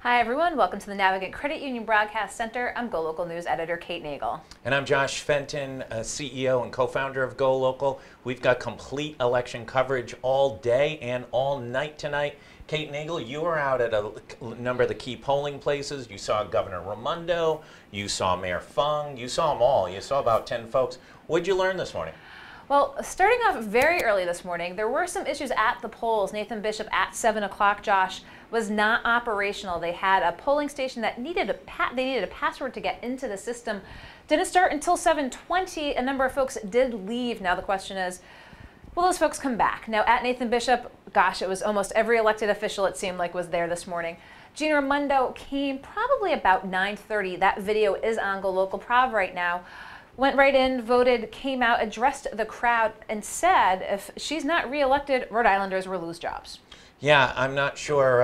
Hi everyone, welcome to the Navigant Credit Union Broadcast Center. I'm Go Local News editor Kate Nagel. And I'm Josh Fenton, CEO and co-founder of Go Local. We've got complete election coverage all day and all night tonight. Kate Nagel, you were out at a number of the key polling places. You saw Governor Raimondo, you saw Mayor Fung, you saw them all. You saw about 10 folks. What did you learn this morning? Well, starting off very early this morning, there were some issues at the polls. Nathan Bishop at 7 o'clock, Josh, was not operational. They had a polling station that needed a password to get into the system. Didn't start until 7:20. A number of folks did leave. Now the question is, will those folks come back? Now at Nathan Bishop, gosh, it was almost every elected official it seemed like was there this morning. Gina Raimondo came probably about 9:30. That video is on Go Local Prov right now. Went right in, voted, came out, addressed the crowd, and said if she's not reelected, Rhode Islanders will lose jobs. Yeah, I'm not sure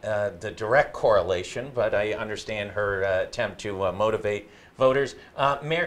the direct correlation, but I understand her attempt to motivate voters.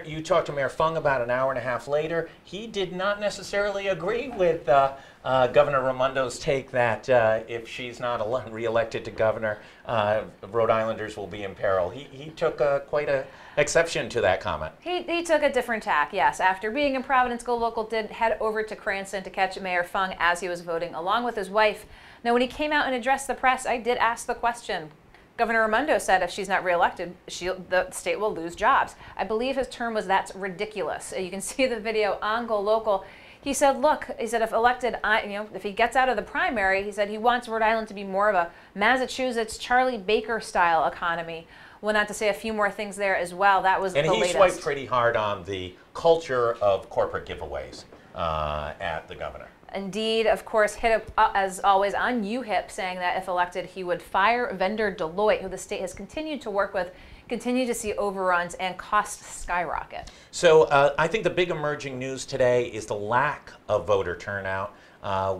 You talked to Mayor Fung about an hour and a half later. He did not necessarily agree with Governor Raimondo's take that if she's not reelected to governor, Rhode Islanders will be in peril. He took quite an exception to that comment. He took a different tack, yes. After being in Providence, Go Local did head over to Cranston to catch Mayor Fung as he was voting, along with his wife. Now, when he came out and addressed the press, I did ask the question. Governor Raimondo said if she's not reelected, the state will lose jobs. I believe his term was, "That's ridiculous." You can see the video on Go Local. He said, look, he said if elected, if he gets out of the primary, he said he wants Rhode Island to be more of a Massachusetts Charlie Baker style economy. Went on to say a few more things there as well. That was the latest. And he swiped pretty hard on the culture of corporate giveaways at the governor. Indeed, of course, hit as always on UHIP, saying that if elected, he would fire vendor Deloitte, who the state has continued to work with, continue to see overruns and costs skyrocket. So I think the big emerging news today is the lack of voter turnout.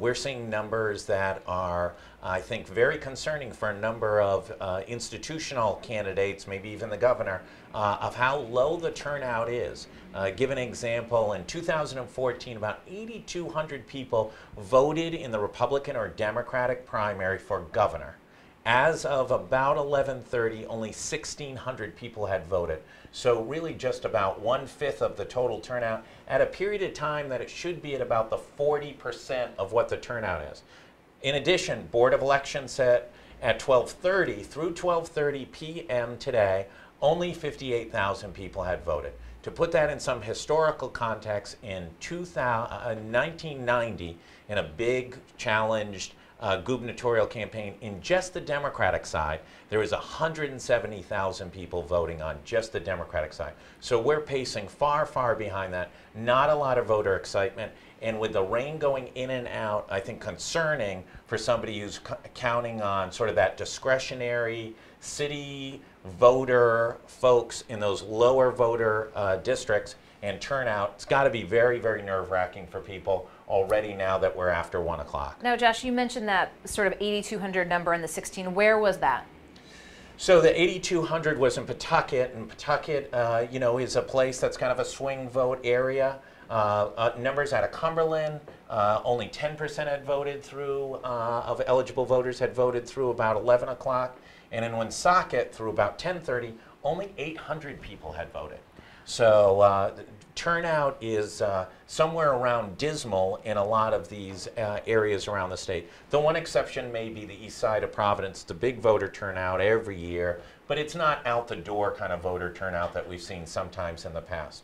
We're seeing numbers that are, I think, very concerning for a number of institutional candidates, maybe even the governor, of how low the turnout is. Give an example, in 2014, about 8,200 people voted in the Republican or Democratic primary for governor. As of about 11:30, only 1,600 people had voted. So really just about 1/5 of the total turnout at a period of time that it should be at about the 40% of what the turnout is. In addition, Board of Elections said at 12:30 through 12:30 p.m. today, only 58,000 people had voted. To put that in some historical context, in 1990, in a big challenged gubernatorial campaign in just the Democratic side, there was 170,000 people voting on just the Democratic side. So we're pacing far, far behind that. Not a lot of voter excitement. And with the rain going in and out, I think concerning for somebody who's counting on sort of that discretionary city voter folks in those lower voter districts and turnout. It's got to be very, very nerve-wracking for people already now that we're after 1 o'clock. Now, Josh, you mentioned that sort of 8,200 number in the 16. Where was that? So the 8,200 was in Pawtucket, and Pawtucket, is a place that's kind of a swing vote area. Numbers out of Cumberland, only 10% had voted through, of eligible voters had voted through about 11 o'clock. And in Woonsocket, through about 10:30, only 800 people had voted. So turnout is somewhere around dismal in a lot of these areas around the state. The one exception may be the east side of Providence, the big voter turnout every year, but it's not out the door kind of voter turnout that we've seen sometimes in the past.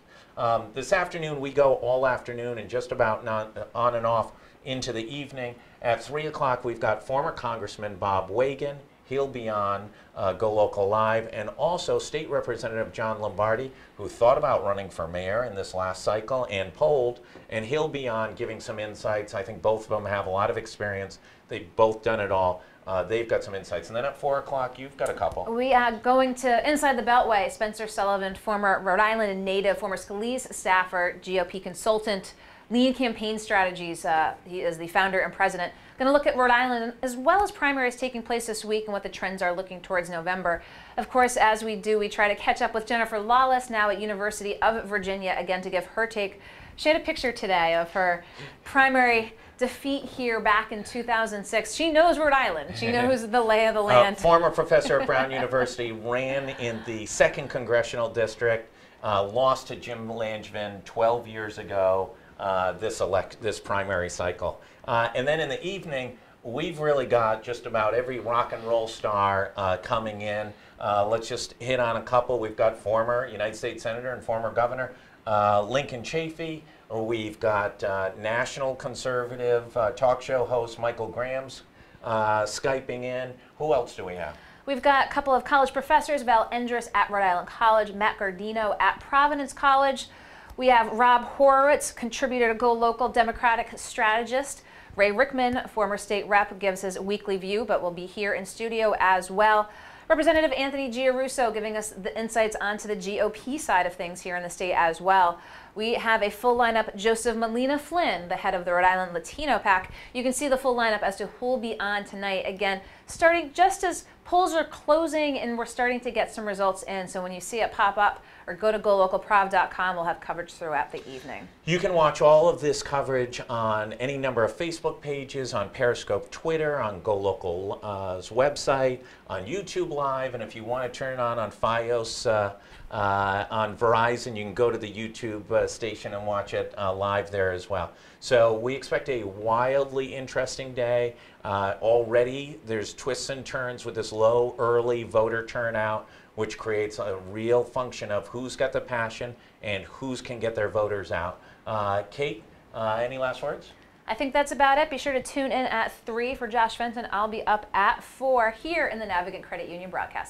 This afternoon, we go all afternoon and just about on and off into the evening. At 3 o'clock, we've got former Congressman Bob Wagan. He'll be on Go Local Live, and also State Representative John Lombardi, who thought about running for mayor in this last cycle and polled, and he'll be on giving some insights. I think both of them have a lot of experience. They've both done it all. They've got some insights. And then at 4 o'clock, you've got a couple. We are going to Inside the Beltway. Spencer Sullivan, former Rhode Island native, former Scalise staffer, GOP consultant, lean campaign strategies. He is the founder and president. Going to look at Rhode Island as well as primaries taking place this week and what the trends are looking towards November. Of course, as we do, we try to catch up with Jennifer Lawless, now at University of Virginia, again to give her take. She had a picture today of her primary defeat here back in 2006. She knows Rhode Island. She knows the lay of the land. Former professor at Brown University, ran in the 2nd Congressional District, lost to Jim Langevin 12 years ago this primary cycle. And then in the evening, we've really got just about every rock and roll star coming in. Let's just hit on a couple. We've got former United States Senator and former Governor Lincoln Chafee. We've got national conservative talk show host Michael Graham's Skyping in. Who else do we have? We've got a couple of college professors, Val Endres at Rhode Island College, Matt Gardino at Providence College. We have Rob Horowitz, contributor to Go Local, Democratic strategist. Ray Rickman, former state rep, gives his weekly view, but will be here in studio as well. Representative Anthony Giarrusso giving us the insights onto the GOP side of things here in the state as well. We have a full lineup. Joseph Molina Flynn, the head of the Rhode Island Latino PAC. You can see the full lineup as to who will be on tonight. Again, starting just as polls are closing and we're starting to get some results in. So when you see it pop up or go to golocalprov.com, we'll have coverage throughout the evening. You can watch all of this coverage on any number of Facebook pages, on Periscope Twitter, on Go Local's website, on YouTube Live, and if you want to turn it on Fios on Verizon, you can go to the YouTube station and watch it live there as well. So we expect a wildly interesting day. Already there's twists and turns with this low early voter turnout, which creates a real function of who's got the passion and who's can get their voters out. Kate, any last words? I think that's about it. Be sure to tune in at 3 for Josh Fenton. I'll be up at 4 here in the Navigant Credit Union broadcast.